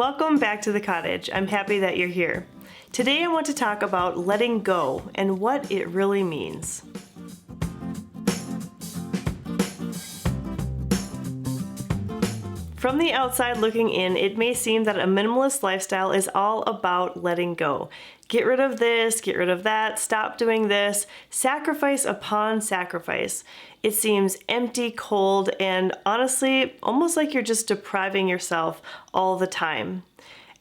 Welcome back to the cottage. I'm happy that you're here. Today I want to talk about letting go and what it really means. From the outside looking in, it may seem that a minimalist lifestyle is all about letting go. Get rid of this, get rid of that, stop doing this, sacrifice upon sacrifice. It seems empty, cold, and honestly, almost like you're just depriving yourself all the time.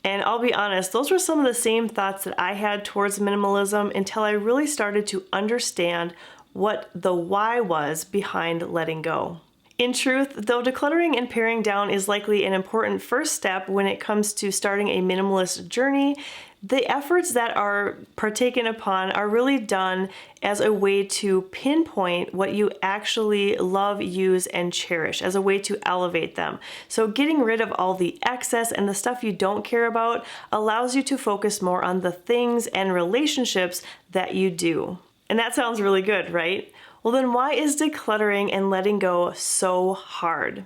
And I'll be honest, those were some of the same thoughts that I had towards minimalism until I really started to understand what the why was behind letting go. In truth, though decluttering and paring down is likely an important first step when it comes to starting a minimalist journey, the efforts that are partaken upon are really done as a way to pinpoint what you actually love, use, and cherish, as a way to elevate them. So getting rid of all the excess and the stuff you don't care about allows you to focus more on the things and relationships that you do. And that sounds really good, right? Well, then why is decluttering and letting go so hard?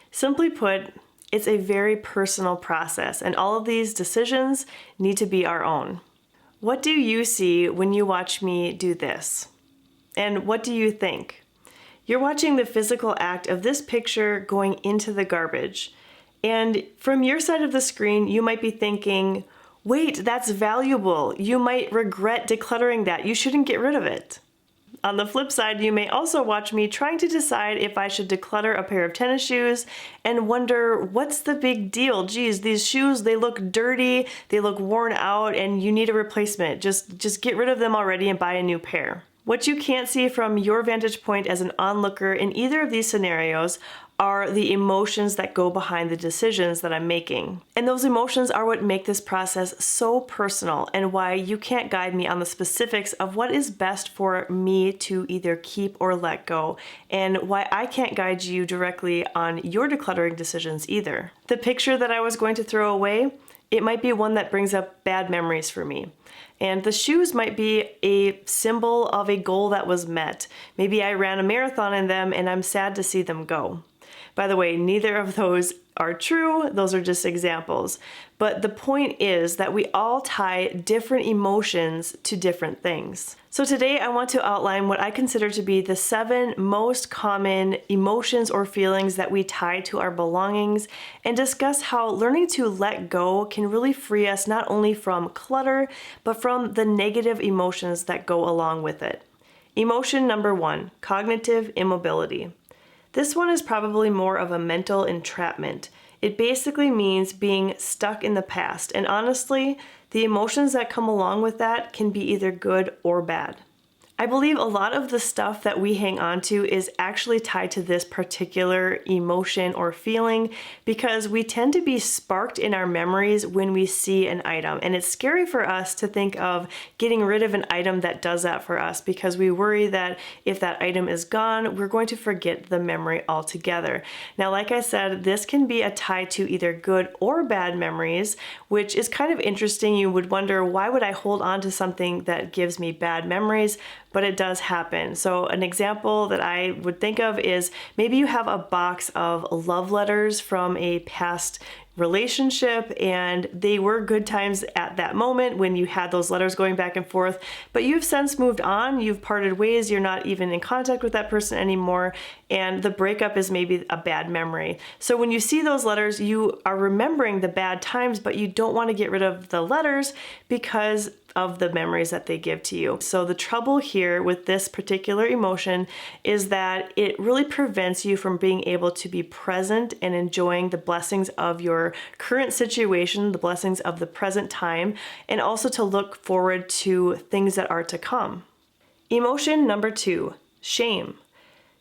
Simply put, it's a very personal process, and all of these decisions need to be our own. What do you see when you watch me do this? And what do you think? You're watching the physical act of this picture going into the garbage. And from your side of the screen, you might be thinking, wait, that's valuable. You might regret decluttering that. You shouldn't get rid of it. On the flip side, you may also watch me trying to decide if I should declutter a pair of tennis shoes and wonder, what's the big deal? Geez, these shoes, they look dirty, they look worn out, and you need a replacement. Just get rid of them already and buy a new pair. What you can't see from your vantage point as an onlooker in either of these scenarios are the emotions that go behind the decisions that I'm making. And those emotions are what make this process so personal and why you can't guide me on the specifics of what is best for me to either keep or let go, and why I can't guide you directly on your decluttering decisions either. The picture that I was going to throw away, it might be one that brings up bad memories for me. And the shoes might be a symbol of a goal that was met. Maybe I ran a marathon in them and I'm sad to see them go. By the way, neither of those are true, those are just examples. But the point is that we all tie different emotions to different things. So today I want to outline what I consider to be the 7 most common emotions or feelings that we tie to our belongings, and discuss how learning to let go can really free us not only from clutter, but from the negative emotions that go along with it. Emotion number 1, cognitive immobility. This one is probably more of a mental entrapment. It basically means being stuck in the past, and honestly, the emotions that come along with that can be either good or bad. I believe a lot of the stuff that we hang on to is actually tied to this particular emotion or feeling because we tend to be sparked in our memories when we see an item. And it's scary for us to think of getting rid of an item that does that for us because we worry that if that item is gone, we're going to forget the memory altogether. Now, like I said, this can be a tie to either good or bad memories, which is kind of interesting. You would wonder, why would I hold on to something that gives me bad memories? But it does happen. So an example that I would think of is maybe you have a box of love letters from a past relationship and they were good times at that moment when you had those letters going back and forth, but you've since moved on, you've parted ways, you're not even in contact with that person anymore, and the breakup is maybe a bad memory. So when you see those letters, you are remembering the bad times, but you don't want to get rid of the letters because of the memories that they give to you. So the trouble here with this particular emotion is that it really prevents you from being able to be present and enjoying the blessings of your current situation, the blessings of the present time, and also to look forward to things that are to come. Emotion number 2, shame.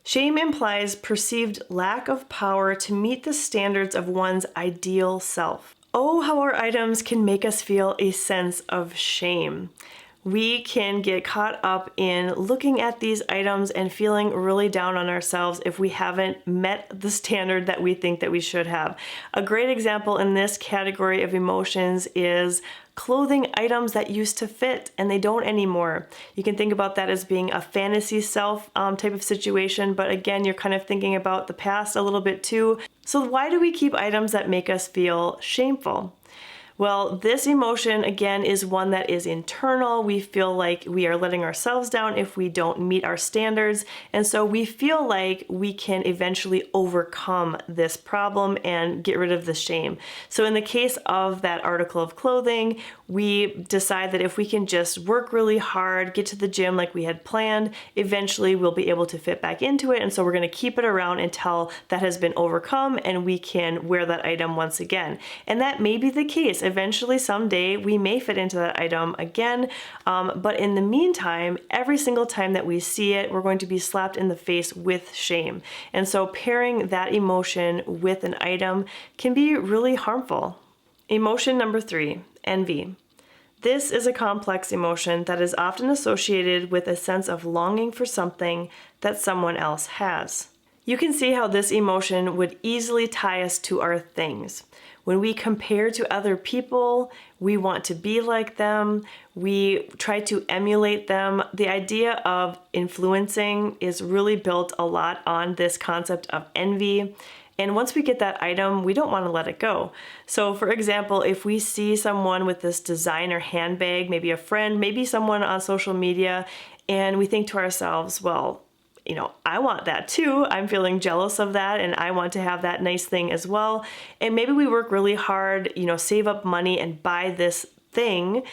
Shame implies perceived lack of power to meet the standards of one's ideal self. Oh, how our items can make us feel a sense of shame. We can get caught up in looking at these items and feeling really down on ourselves if we haven't met the standard that we think that we should have. A great example in this category of emotions is clothing items that used to fit and they don't anymore. You can think about that as being a fantasy self type of situation, but again, you're kind of thinking about the past a little bit too. So why do we keep items that make us feel shameful? Well, this emotion, again, is one that is internal. We feel like we are letting ourselves down if we don't meet our standards. And so we feel like we can eventually overcome this problem and get rid of the shame. So in the case of that article of clothing, we decide that if we can just work really hard, get to the gym like we had planned, eventually we'll be able to fit back into it. And so we're going to keep it around until that has been overcome and we can wear that item once again. And that may be the case. Eventually, someday, we may fit into that item again, but in the meantime, every single time that we see it, we're going to be slapped in the face with shame. And so pairing that emotion with an item can be really harmful. Emotion number 3, envy. This is a complex emotion that is often associated with a sense of longing for something that someone else has. You can see how this emotion would easily tie us to our things. When we compare to other people, we want to be like them, we try to emulate them. The idea of influencing is really built a lot on this concept of envy. And once we get that item, we don't want to let it go. So for example, if we see someone with this designer handbag, maybe a friend, maybe someone on social media, and we think to ourselves, well, I want that too. I'm feeling jealous of that and I want to have that nice thing as well. And maybe we work really hard, save up money and buy this thing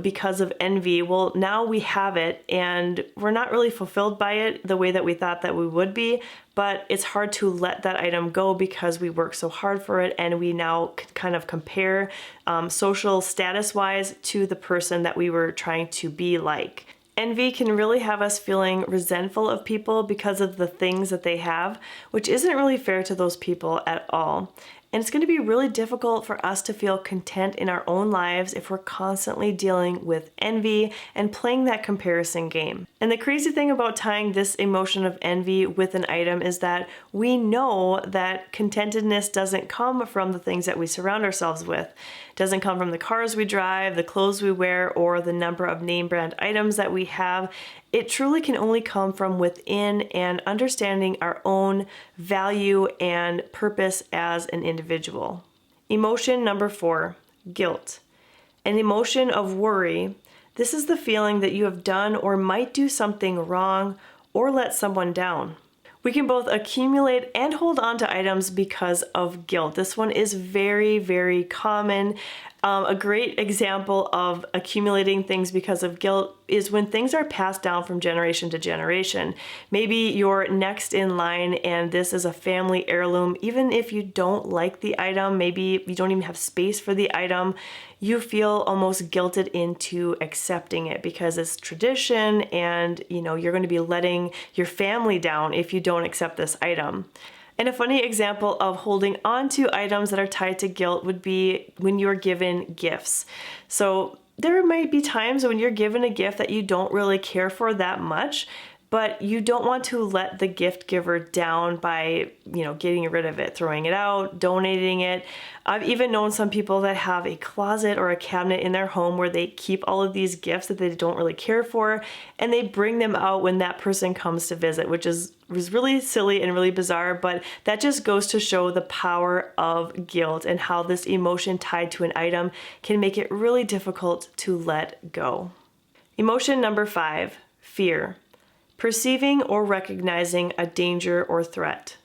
because of envy. Well, now we have it and we're not really fulfilled by it the way that we thought that we would be, but it's hard to let that item go because we work so hard for it and we now kind of compare social status wise to the person that we were trying to be like. Envy can really have us feeling resentful of people because of the things that they have, which isn't really fair to those people at all. And it's going to be really difficult for us to feel content in our own lives if we're constantly dealing with envy and playing that comparison game. And the crazy thing about tying this emotion of envy with an item is that we know that contentedness doesn't come from the things that we surround ourselves with. It doesn't come from the cars we drive, the clothes we wear, or the number of name brand items that we have. It truly can only come from within and understanding our own value and purpose as an individual. Emotion number 4, guilt. An emotion of worry. This is the feeling that you have done or might do something wrong or let someone down. We can both accumulate and hold on to items because of guilt. This one is very, very common. A great example of accumulating things because of guilt is when things are passed down from generation to generation. Maybe you're next in line and this is a family heirloom. Even if you don't like the item, maybe you don't even have space for the item, you feel almost guilted into accepting it because it's tradition and you're going to be letting your family down if you don't accept this item. And a funny example of holding on to items that are tied to guilt would be when you're given gifts. So there might be times when you're given a gift that you don't really care for that much, but you don't want to let the gift giver down by, getting rid of it, throwing it out, donating it. I've even known some people that have a closet or a cabinet in their home where they keep all of these gifts that they don't really care for, and they bring them out when that person comes to visit, which was really silly and really bizarre, but that just goes to show the power of guilt and how this emotion tied to an item can make it really difficult to let go. Emotion number 5, fear. Perceiving or recognizing a danger or threat.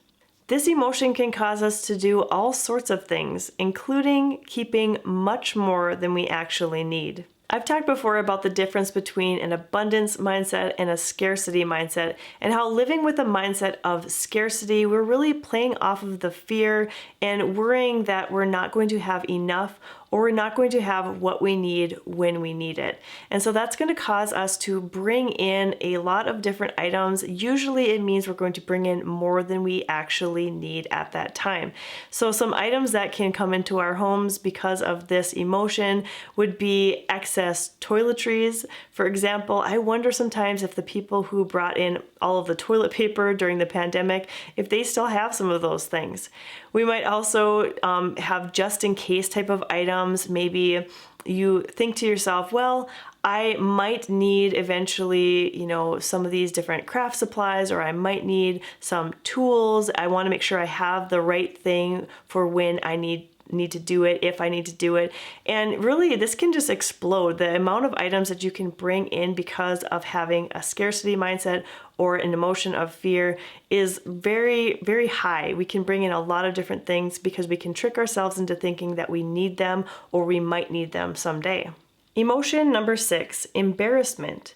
This emotion can cause us to do all sorts of things, including keeping much more than we actually need. I've talked before about the difference between an abundance mindset and a scarcity mindset, and how living with a mindset of scarcity, we're really playing off of the fear and worrying that we're not going to have enough or we're not going to have what we need when we need it. And so that's going to cause us to bring in a lot of different items. Usually it means we're going to bring in more than we actually need at that time. So some items that can come into our homes because of this emotion would be excess toiletries. For example, I wonder sometimes if the people who brought in all of the toilet paper during the pandemic, if they still have some of those things. We might also have just in case type of items. Maybe you think to yourself, well, I might need eventually, some of these different craft supplies, or I might need some tools. I want to make sure I have the right thing for when I need to do it, if I need to do it. And really, this can just explode. The amount of items that you can bring in because of having a scarcity mindset or an emotion of fear is very, very high. We can bring in a lot of different things because we can trick ourselves into thinking that we need them or we might need them someday. Emotion number 6, embarrassment.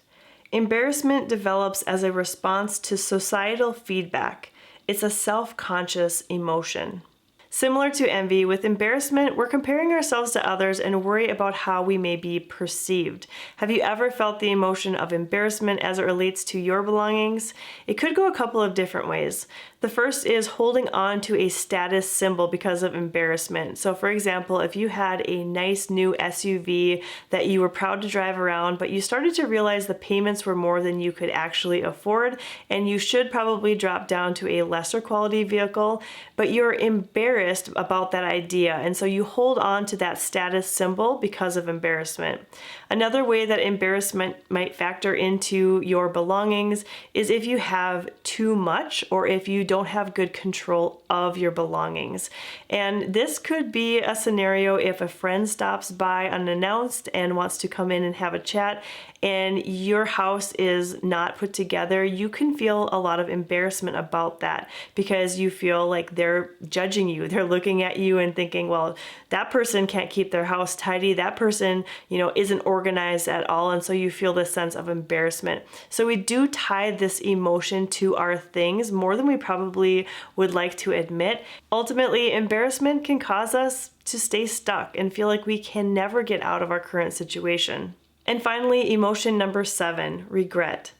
Embarrassment develops as a response to societal feedback. It's a self-conscious emotion. Similar to envy, with embarrassment, we're comparing ourselves to others and worry about how we may be perceived. Have you ever felt the emotion of embarrassment as it relates to your belongings? It could go a couple of different ways. The first is holding on to a status symbol because of embarrassment. So for example, if you had a nice new SUV that you were proud to drive around, but you started to realize the payments were more than you could actually afford, and you should probably drop down to a lesser quality vehicle, but you're embarrassed about that idea, and so you hold on to that status symbol because of embarrassment. Another way that embarrassment might factor into your belongings is if you have too much, or if you don't have good control of your belongings. And this could be a scenario if a friend stops by unannounced and wants to come in and have a chat, and your house is not put together. You can feel a lot of embarrassment about that because you feel like they're judging you. They're looking at you and thinking, well, that person can't keep their house tidy. That person, isn't organized at all. And so you feel this sense of embarrassment. So we do tie this emotion to our things more than we probably would like to admit. Ultimately, embarrassment can cause us to stay stuck and feel like we can never get out of our current situation. And finally, emotion number 7, regret.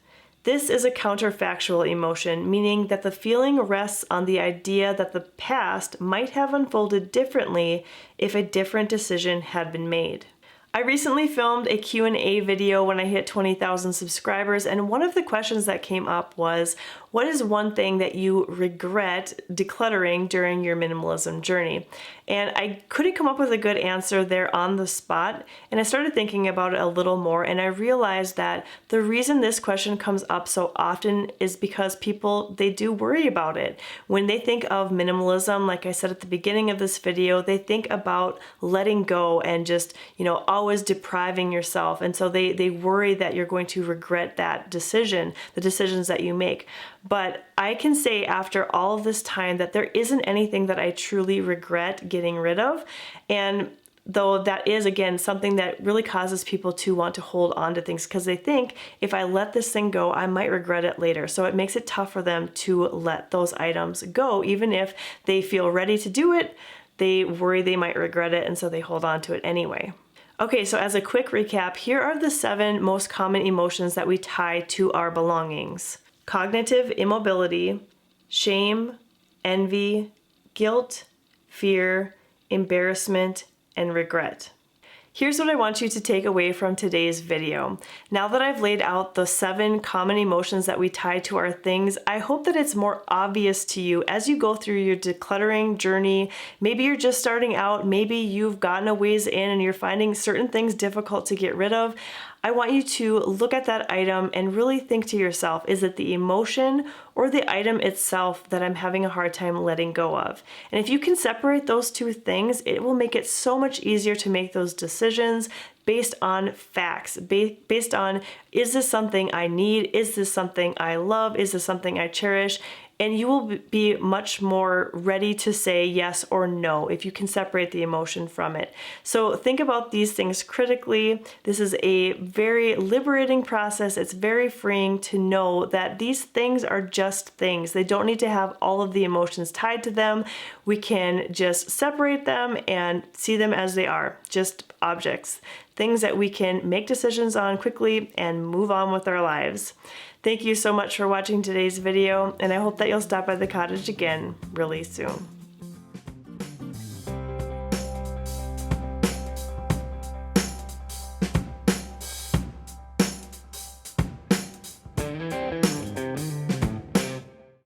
This is a counterfactual emotion, meaning that the feeling rests on the idea that the past might have unfolded differently if a different decision had been made. I recently filmed a Q&A video when I hit 20,000 subscribers, and one of the questions that came up was, what is one thing that you regret decluttering during your minimalism journey? And I couldn't come up with a good answer there on the spot, and I started thinking about it a little more, and I realized that the reason this question comes up so often is because people, they do worry about it. When they think of minimalism, like I said at the beginning of this video, they think about letting go and just, always depriving yourself. And so they worry that you're going to regret that decision, the decisions that you make. But I can say after all of this time that there isn't anything that I truly regret getting rid of. And though that is, again, something that really causes people to want to hold on to things because they think if I let this thing go, I might regret it later. So it makes it tough for them to let those items go. Even if they feel ready to do it, they worry they might regret it, and so they hold on to it anyway. Okay, so as a quick recap, here are the 7 most common emotions that we tie to our belongings: cognitive immobility, shame, envy, guilt, fear, embarrassment, and regret. Here's what I want you to take away from today's video. Now that I've laid out the 7 common emotions that we tie to our things, I hope that it's more obvious to you as you go through your decluttering journey. Maybe you're just starting out, maybe you've gotten a ways in and you're finding certain things difficult to get rid of. I want you to look at that item and really think to yourself, is it the emotion or the item itself that I'm having a hard time letting go of? And if you can separate those 2 things, it will make it so much easier to make those decisions based on facts, based on, is this something I need? Is this something I love? Is this something I cherish? And you will be much more ready to say yes or no if you can separate the emotion from it. So think about these things critically. This is a very liberating process. It's very freeing to know that these things are just things. They don't need to have all of the emotions tied to them. We can just separate them and see them as they are, just objects, things that we can make decisions on quickly and move on with our lives. Thank you so much for watching today's video, and I hope that you'll stop by the cottage again really soon.